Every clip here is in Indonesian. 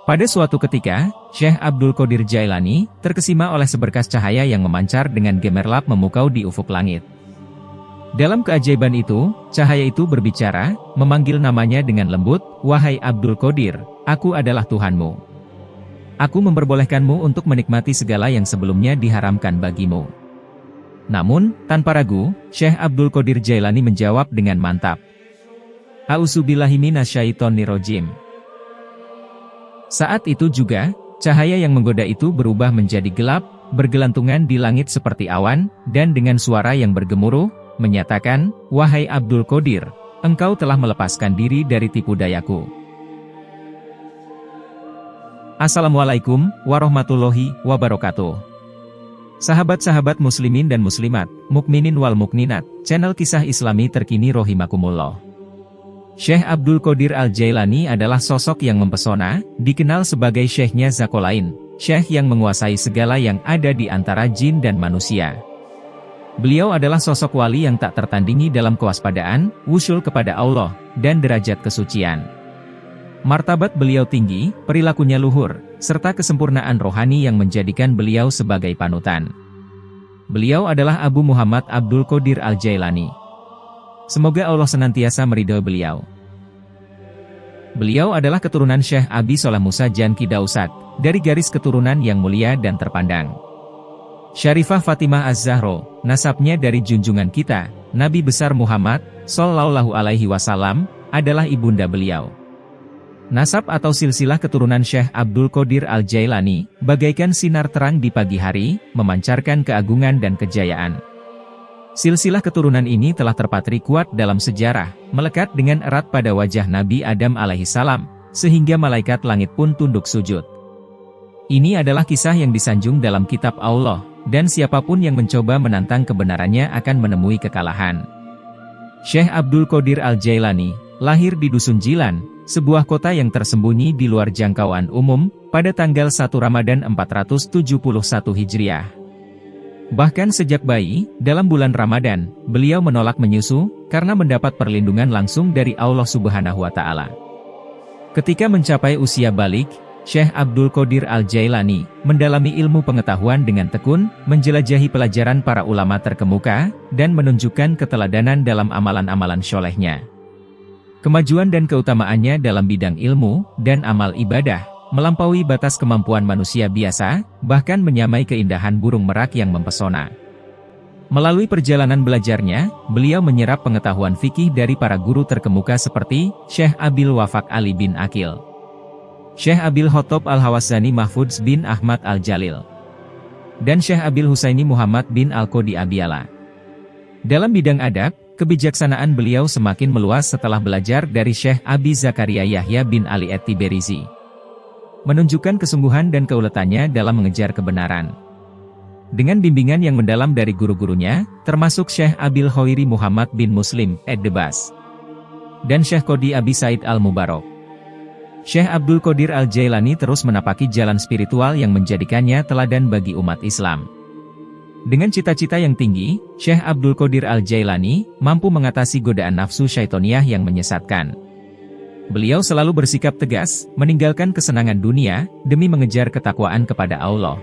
Pada suatu ketika, Syekh Abdul Qadir Jailani terkesima oleh seberkas cahaya yang memancar dengan gemerlap memukau di ufuk langit. Dalam keajaiban itu, cahaya itu berbicara, memanggil namanya dengan lembut, "Wahai Abdul Qadir, aku adalah Tuhanmu. Aku memperbolehkanmu untuk menikmati segala yang sebelumnya diharamkan bagimu." Namun, tanpa ragu, Syekh Abdul Qadir Jailani menjawab dengan mantap, "A'udzubillahi minasyaitonirrajim." Saat itu juga, cahaya yang menggoda itu berubah menjadi gelap, bergelantungan di langit seperti awan, dan dengan suara yang bergemuruh, menyatakan, "Wahai Abdul Qadir, engkau telah melepaskan diri dari tipu dayaku." Assalamualaikum warahmatullahi wabarakatuh. Sahabat-sahabat muslimin dan muslimat, mukminin wal mukminat, channel kisah islami terkini rohimakumullah. Syekh Abdul Qadir Al-Jailani adalah sosok yang mempesona, dikenal sebagai Syekhnya Zakolain, Syekh yang menguasai segala yang ada di antara jin dan manusia. Beliau adalah sosok wali yang tak tertandingi dalam kewaspadaan, wusyul kepada Allah, dan derajat kesucian. Martabat beliau tinggi, perilakunya luhur, serta kesempurnaan rohani yang menjadikan beliau sebagai panutan. Beliau adalah Abu Muhammad Abdul Qadir Al-Jailani. Semoga Allah senantiasa meridhoi beliau. Beliau adalah keturunan Syekh Abi Soleh Musa Janki Dausat, dari garis keturunan yang mulia dan terpandang. Syarifah Fatimah Az-Zahra, nasabnya dari junjungan kita, Nabi besar Muhammad, Shallallahu Alaihi Wasallam, adalah ibunda beliau. Nasab atau silsilah keturunan Syekh Abdul Qadir Al-Jailani, bagaikan sinar terang di pagi hari, memancarkan keagungan dan kejayaan. Silsilah keturunan ini telah terpatri kuat dalam sejarah, melekat dengan erat pada wajah Nabi Adam alaihissalam, sehingga malaikat langit pun tunduk sujud. Ini adalah kisah yang disanjung dalam kitab Allah, dan siapapun yang mencoba menantang kebenarannya akan menemui kekalahan. Syekh Abdul Qadir Al-Jailani, lahir di Dusun Jilan, sebuah kota yang tersembunyi di luar jangkauan umum, pada tanggal 1 Ramadan 471 Hijriah. Bahkan sejak bayi, dalam bulan Ramadan, beliau menolak menyusu, karena mendapat perlindungan langsung dari Allah Subhanahu wa Ta'ala. Ketika mencapai usia balik, Syekh Abdul Qadir Al-Jailani mendalami ilmu pengetahuan dengan tekun, menjelajahi pelajaran para ulama terkemuka, dan menunjukkan keteladanan dalam amalan-amalan syolehnya. Kemajuan dan keutamaannya dalam bidang ilmu dan amal ibadah melampaui batas kemampuan manusia biasa, bahkan menyamai keindahan burung merak yang mempesona. Melalui perjalanan belajarnya, beliau menyerap pengetahuan fikih dari para guru terkemuka seperti Syekh Abil Wafaq Ali bin Akil, Syekh Abil Khotob Al-Hawazani Mahfudz bin Ahmad Al-Jalil, dan Syekh Abil Husaini Muhammad bin Al-Qodi Abiyala. Dalam bidang adab, kebijaksanaan beliau semakin meluas setelah belajar dari Syekh Abi Zakaria Yahya bin Ali At-Tiberizi, menunjukkan kesungguhan dan keuletannya dalam mengejar kebenaran. Dengan bimbingan yang mendalam dari guru-gurunya, termasuk Syekh Abil Khairi Muhammad bin Muslim Ad-Debas, dan Syekh Qodi Abi Said Al-Mubarak, Syekh Abdul Qadir Al-Jailani terus menapaki jalan spiritual yang menjadikannya teladan bagi umat Islam. Dengan cita-cita yang tinggi, Syekh Abdul Qadir Al-Jailani mampu mengatasi godaan nafsu syaitoniyah yang menyesatkan. Beliau selalu bersikap tegas, meninggalkan kesenangan dunia, demi mengejar ketakwaan kepada Allah.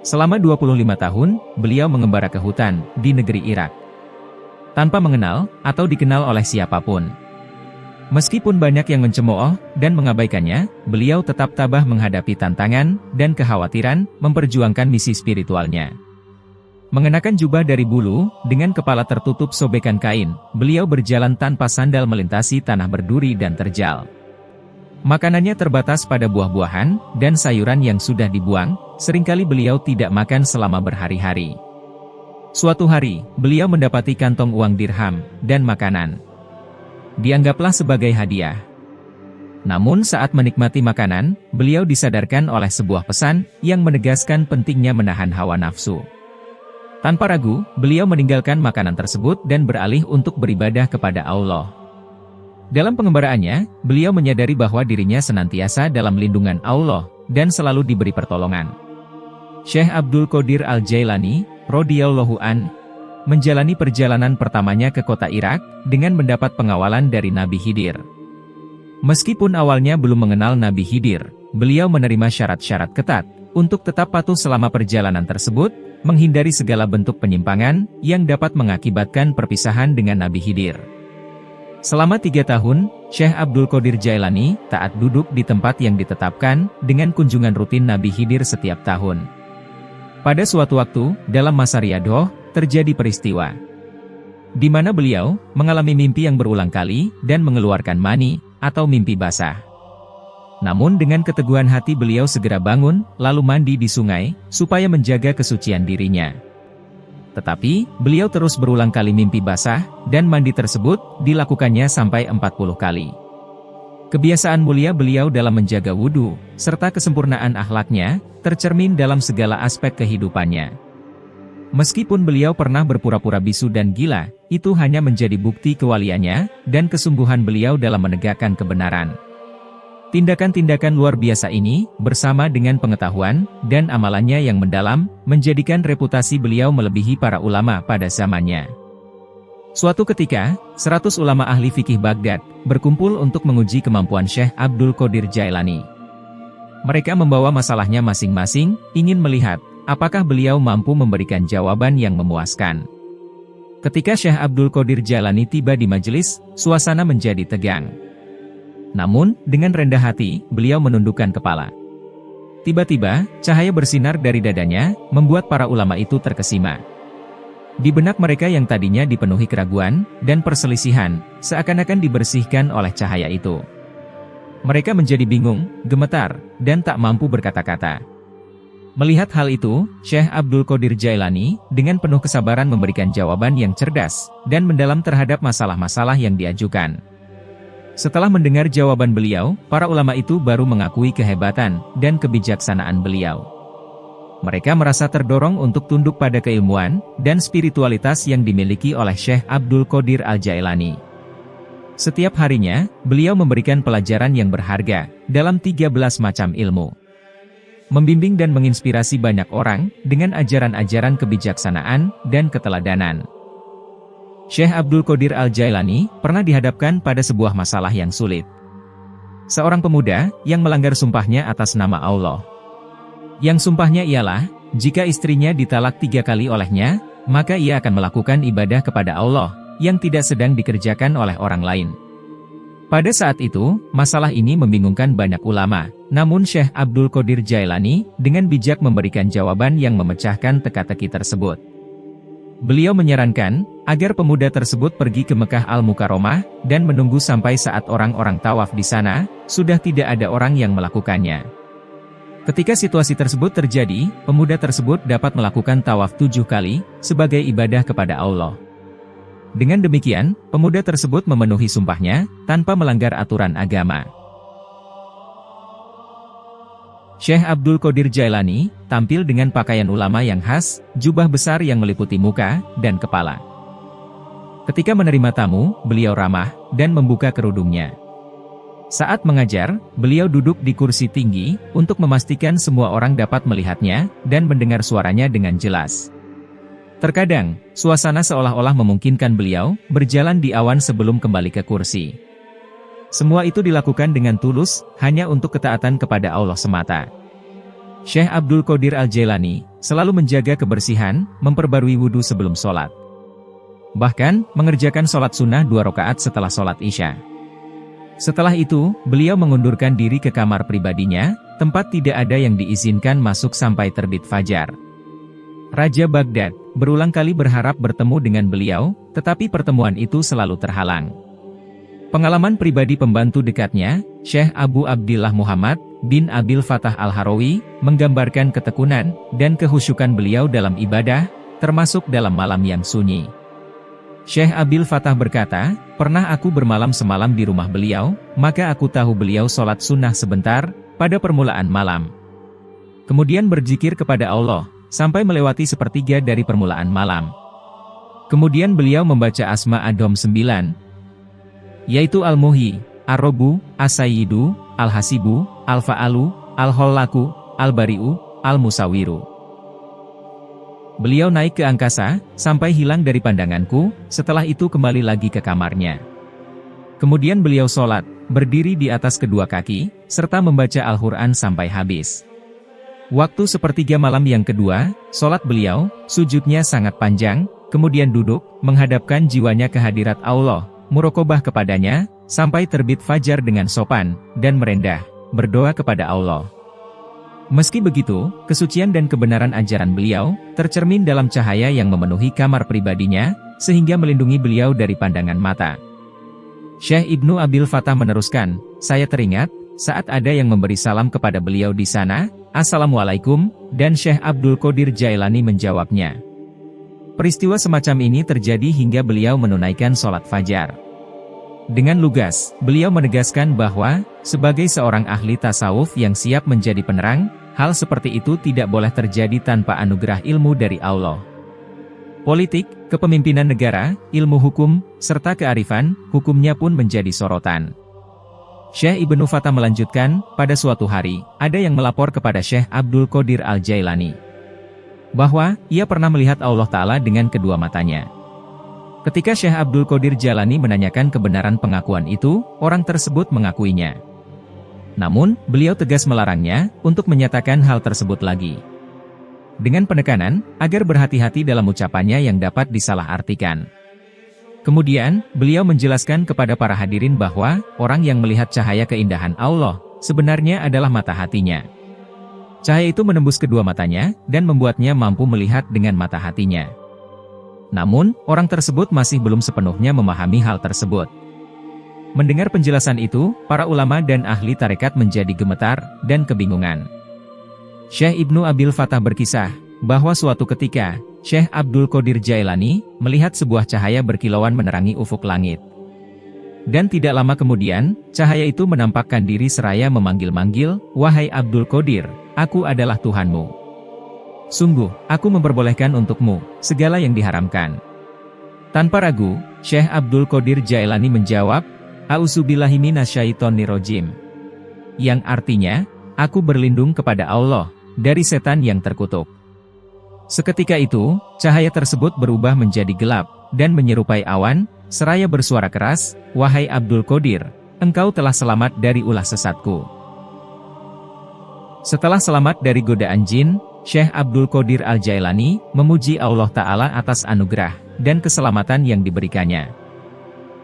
Selama 25 tahun, beliau mengembara ke hutan, di negeri Irak, tanpa mengenal, atau dikenal oleh siapapun. Meskipun banyak yang mencemooh, dan mengabaikannya, beliau tetap tabah menghadapi tantangan, dan kekhawatiran, memperjuangkan misi spiritualnya. Mengenakan jubah dari bulu, dengan kepala tertutup sobekan kain, beliau berjalan tanpa sandal melintasi tanah berduri dan terjal. Makanannya terbatas pada buah-buahan, dan sayuran yang sudah dibuang, seringkali beliau tidak makan selama berhari-hari. Suatu hari, beliau mendapati kantong uang dirham, dan makanan. Dianggaplah sebagai hadiah. Namun saat menikmati makanan, beliau disadarkan oleh sebuah pesan, yang menegaskan pentingnya menahan hawa nafsu. Tanpa ragu, beliau meninggalkan makanan tersebut dan beralih untuk beribadah kepada Allah. Dalam pengembaraannya, beliau menyadari bahwa dirinya senantiasa dalam lindungan Allah, dan selalu diberi pertolongan. Syekh Abdul Qadir Al-Jailani, radhiyallahu an, menjalani perjalanan pertamanya ke kota Irak, dengan mendapat pengawalan dari Nabi Khidir. Meskipun awalnya belum mengenal Nabi Khidir, beliau menerima syarat-syarat ketat untuk tetap patuh selama perjalanan tersebut, menghindari segala bentuk penyimpangan yang dapat mengakibatkan perpisahan dengan Nabi Khidir. Selama 3 tahun, Syekh Abdul Qadir Jailani taat duduk di tempat yang ditetapkan dengan kunjungan rutin Nabi Khidir setiap tahun. Pada suatu waktu, dalam masa riyadoh, terjadi peristiwa di mana beliau mengalami mimpi yang berulang kali dan mengeluarkan mani atau mimpi basah. Namun dengan keteguhan hati beliau segera bangun, lalu mandi di sungai, supaya menjaga kesucian dirinya. Tetapi, beliau terus berulang kali mimpi basah, dan mandi tersebut dilakukannya sampai 40 kali. Kebiasaan mulia beliau dalam menjaga wudhu, serta kesempurnaan akhlaknya, tercermin dalam segala aspek kehidupannya. Meskipun beliau pernah berpura-pura bisu dan gila, itu hanya menjadi bukti kewaliannya, dan kesungguhan beliau dalam menegakkan kebenaran. Tindakan-tindakan luar biasa ini, bersama dengan pengetahuan dan amalannya yang mendalam, menjadikan reputasi beliau melebihi para ulama pada zamannya. Suatu ketika, 100 ulama ahli fikih Baghdad berkumpul untuk menguji kemampuan Syekh Abdul Qadir Jailani. Mereka membawa masalahnya masing-masing, ingin melihat apakah beliau mampu memberikan jawaban yang memuaskan. Ketika Syekh Abdul Qadir Jailani tiba di majelis, suasana menjadi tegang. Namun, dengan rendah hati, beliau menundukkan kepala. Tiba-tiba, cahaya bersinar dari dadanya, membuat para ulama itu terkesima. Di benak mereka yang tadinya dipenuhi keraguan dan perselisihan, seakan-akan dibersihkan oleh cahaya itu. Mereka menjadi bingung, gemetar, dan tak mampu berkata-kata. Melihat hal itu, Syekh Abdul Qadir Jailani, dengan penuh kesabaran memberikan jawaban yang cerdas, dan mendalam terhadap masalah-masalah yang diajukan. Setelah mendengar jawaban beliau, para ulama itu baru mengakui kehebatan dan kebijaksanaan beliau. Mereka merasa terdorong untuk tunduk pada keilmuan dan spiritualitas yang dimiliki oleh Syekh Abdul Qadir Al-Jailani. Setiap harinya, beliau memberikan pelajaran yang berharga dalam 13 macam ilmu. Membimbing dan menginspirasi banyak orang dengan ajaran-ajaran kebijaksanaan dan keteladanan. Syekh Abdul Qadir Al-Jailani pernah dihadapkan pada sebuah masalah yang sulit. Seorang pemuda yang melanggar sumpahnya atas nama Allah. Yang sumpahnya ialah, jika istrinya ditalak 3 kali olehnya, maka ia akan melakukan ibadah kepada Allah, yang tidak sedang dikerjakan oleh orang lain. Pada saat itu, masalah ini membingungkan banyak ulama, namun Syekh Abdul Qadir Jailani dengan bijak memberikan jawaban yang memecahkan teka-teki tersebut. Beliau menyarankan agar pemuda tersebut pergi ke Mekah Al-Mukarramah dan menunggu sampai saat orang-orang tawaf di sana, sudah tidak ada orang yang melakukannya. Ketika situasi tersebut terjadi, pemuda tersebut dapat melakukan tawaf 7 kali sebagai ibadah kepada Allah. Dengan demikian, pemuda tersebut memenuhi sumpahnya tanpa melanggar aturan agama. Syekh Abdul Qadir Jailani tampil dengan pakaian ulama yang khas, jubah besar yang meliputi muka dan kepala. Ketika menerima tamu, beliau ramah dan membuka kerudungnya. Saat mengajar, beliau duduk di kursi tinggi untuk memastikan semua orang dapat melihatnya dan mendengar suaranya dengan jelas. Terkadang, suasana seolah-olah memungkinkan beliau berjalan di awan sebelum kembali ke kursi. Semua itu dilakukan dengan tulus, hanya untuk ketaatan kepada Allah semata. Syekh Abdul Qadir Al-Jailani selalu menjaga kebersihan, memperbarui wudhu sebelum sholat. Bahkan, mengerjakan sholat sunnah 2 rakaat setelah sholat Isya. Setelah itu, beliau mengundurkan diri ke kamar pribadinya, tempat tidak ada yang diizinkan masuk sampai terbit fajar. Raja Baghdad berulang kali berharap bertemu dengan beliau, tetapi pertemuan itu selalu terhalang. Pengalaman pribadi pembantu dekatnya, Syekh Abu Abdillah Muhammad bin Abil Fatah Al-Harawi, menggambarkan ketekunan dan kehusyukan beliau dalam ibadah, termasuk dalam malam yang sunyi. Syekh Abil Fatah berkata, pernah aku bermalam semalam di rumah beliau, maka aku tahu beliau sholat sunnah sebentar, pada permulaan malam. Kemudian berzikir kepada Allah, sampai melewati sepertiga dari permulaan malam. Kemudian beliau membaca Asma Ad-Dom 9, yaitu Al-Muhi, Ar-Robbu, As-Sayyidu, Al-Hasibu, Al-Fa'alu, Al-Hollaku, Al-Bari'u, Al-Musawiru. Beliau naik ke angkasa, sampai hilang dari pandanganku, setelah itu kembali lagi ke kamarnya. Kemudian beliau sholat, berdiri di atas kedua kaki, serta membaca Al-Quran sampai habis. Waktu sepertiga malam yang kedua, sholat beliau, sujudnya sangat panjang, kemudian duduk, menghadapkan jiwanya ke hadirat Allah, murokobah kepadanya, sampai terbit fajar dengan sopan, dan merendah, berdoa kepada Allah. Meski begitu, kesucian dan kebenaran ajaran beliau, tercermin dalam cahaya yang memenuhi kamar pribadinya, sehingga melindungi beliau dari pandangan mata. Syekh Ibnu Abil Fatah meneruskan, saya teringat, saat ada yang memberi salam kepada beliau di sana, Assalamualaikum, dan Syekh Abdul Qadir Jailani menjawabnya. Peristiwa semacam ini terjadi hingga beliau menunaikan sholat fajar. Dengan lugas, beliau menegaskan bahwa, sebagai seorang ahli tasawuf yang siap menjadi penerang, hal seperti itu tidak boleh terjadi tanpa anugerah ilmu dari Allah. Politik, kepemimpinan negara, ilmu hukum, serta kearifan, hukumnya pun menjadi sorotan. Syekh Ibnu Fatah melanjutkan, pada suatu hari, ada yang melapor kepada Syekh Abdul Qadir Al-Jailani, bahwa, ia pernah melihat Allah Ta'ala dengan kedua matanya. Ketika Syekh Abdul Qadir Jailani menanyakan kebenaran pengakuan itu, orang tersebut mengakuinya. Namun, beliau tegas melarangnya, untuk menyatakan hal tersebut lagi. Dengan penekanan, agar berhati-hati dalam ucapannya yang dapat disalahartikan. Kemudian, beliau menjelaskan kepada para hadirin bahwa, orang yang melihat cahaya keindahan Allah, sebenarnya adalah mata hatinya. Cahaya itu menembus kedua matanya, dan membuatnya mampu melihat dengan mata hatinya. Namun, orang tersebut masih belum sepenuhnya memahami hal tersebut. Mendengar penjelasan itu, para ulama dan ahli tarekat menjadi gemetar, dan kebingungan. Syekh Ibnu Abil Fatah berkisah, bahwa suatu ketika, Syekh Abdul Qadir Jailani, melihat sebuah cahaya berkilauan menerangi ufuk langit. Dan tidak lama kemudian, cahaya itu menampakkan diri seraya memanggil-manggil, wahai Abdul Qadir, aku adalah Tuhanmu. Sungguh, aku memperbolehkan untukmu, segala yang diharamkan. Tanpa ragu, Syekh Abdul Qadir Jailani menjawab, A'udzubillahi minasyaitonirrajim. Yang artinya, aku berlindung kepada Allah, dari setan yang terkutuk. Seketika itu, cahaya tersebut berubah menjadi gelap, dan menyerupai awan, seraya bersuara keras, wahai Abdul Qadir, engkau telah selamat dari ulah sesatku. Setelah selamat dari godaan jin, Syekh Abdul Qadir Al-Jailani memuji Allah Ta'ala atas anugerah dan keselamatan yang diberikannya.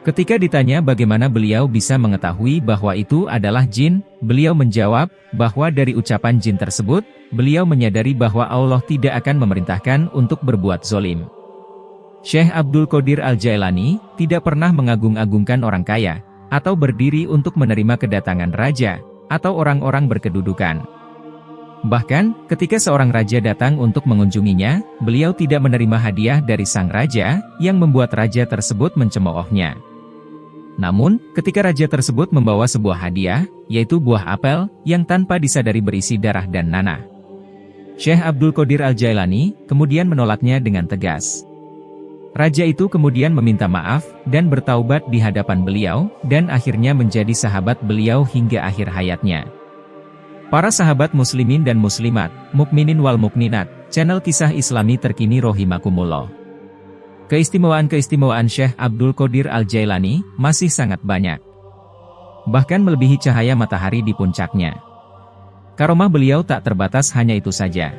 Ketika ditanya bagaimana beliau bisa mengetahui bahwa itu adalah jin, beliau menjawab bahwa dari ucapan jin tersebut, beliau menyadari bahwa Allah tidak akan memerintahkan untuk berbuat zolim. Syekh Abdul Qadir Al-Jailani tidak pernah mengagung-agungkan orang kaya, atau berdiri untuk menerima kedatangan raja, atau orang-orang berkedudukan. Bahkan, ketika seorang raja datang untuk mengunjunginya, beliau tidak menerima hadiah dari sang raja, yang membuat raja tersebut mencemoohnya. Namun, ketika raja tersebut membawa sebuah hadiah, yaitu buah apel, yang tanpa disadari berisi darah dan nanah, Syekh Abdul Qadir Al-Jailani kemudian menolaknya dengan tegas. Raja itu kemudian meminta maaf, dan bertaubat di hadapan beliau, dan akhirnya menjadi sahabat beliau hingga akhir hayatnya. Para sahabat muslimin dan muslimat, mukminin wal mukminat, channel kisah islami terkini rohimakumullah. Keistimewaan-keistimewaan Syekh Abdul Qadir Al-Jailani masih sangat banyak. Bahkan melebihi cahaya matahari di puncaknya. Karomah beliau tak terbatas hanya itu saja.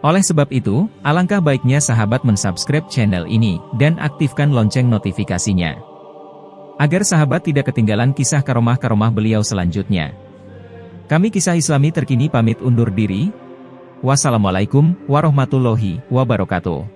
Oleh sebab itu, alangkah baiknya sahabat mensubscribe channel ini, dan aktifkan lonceng notifikasinya. Agar sahabat tidak ketinggalan kisah karomah-karomah beliau selanjutnya. Kami kisah islami terkini pamit undur diri. Wassalamualaikum warahmatullahi wabarakatuh.